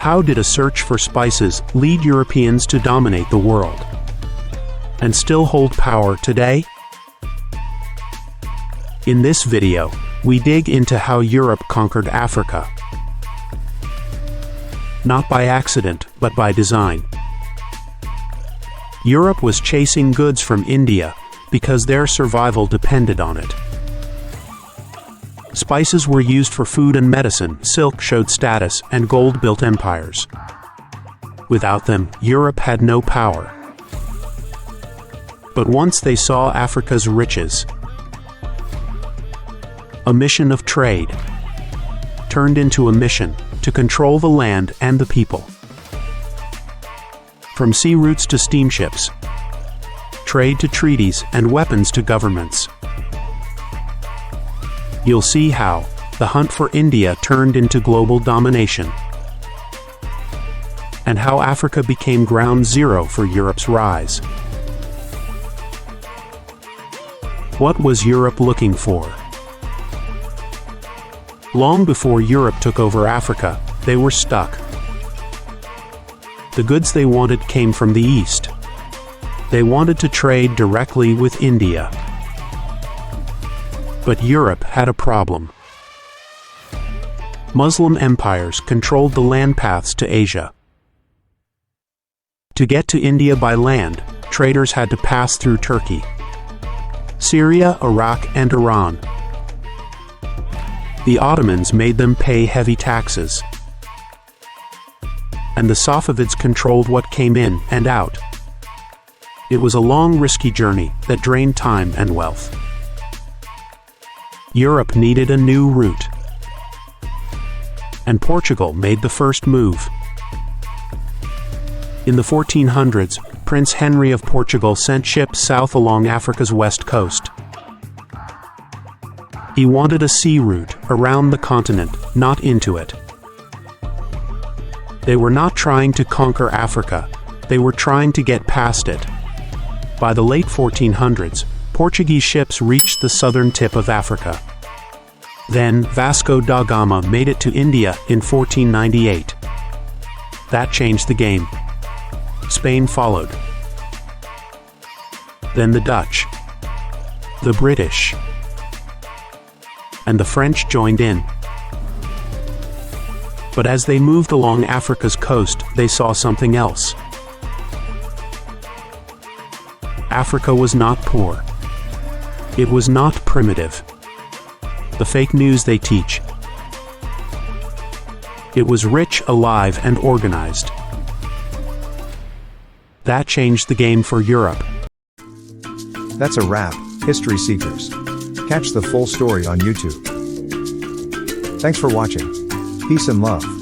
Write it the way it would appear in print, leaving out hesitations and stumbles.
How did a search for spices lead Europeans to dominate the world and still hold power today? In this video, we dig into how Europe conquered Africa. Not by accident, but by design. Europe was chasing goods from India because their survival depended on it. Spices were used for food and medicine, silk showed status, and gold built empires. Without them, Europe had no power. But once they saw Africa's riches, a mission of trade turned into a mission to control the land and the people. From sea routes to steamships, trade to treaties, and weapons to governments. You'll see how the hunt for India turned into global domination, and how Africa became ground zero for Europe's rise. What was Europe looking for? Long before Europe took over Africa, they were stuck. The goods they wanted came from the East. They wanted to trade directly with India. But Europe had a problem. Muslim empires controlled the land paths to Asia. To get to India by land, traders had to pass through Turkey, Syria, Iraq, and Iran. The Ottomans made them pay heavy taxes, and the Safavids controlled what came in and out. It was a long, risky journey that drained time and wealth. Europe needed a new route, and Portugal made the first move. In the 1400s, Prince Henry of Portugal sent ships south along Africa's west coast. He wanted a sea route around the continent, not into it. They were not trying to conquer Africa, they were trying to get past it. By the late 1400s, Portuguese ships reached the southern tip of Africa. Then Vasco da Gama made it to India in 1498. That changed the game. Spain followed. Then the Dutch, the British, and the French joined in. But as they moved along Africa's coast, they saw something else. Africa was not poor. It was not primitive. The fake news they teach. It was rich, alive, and organized. That changed the game for Europe. That's a wrap, History Seekers. Catch the full story on YouTube. Thanks for watching. Peace and love.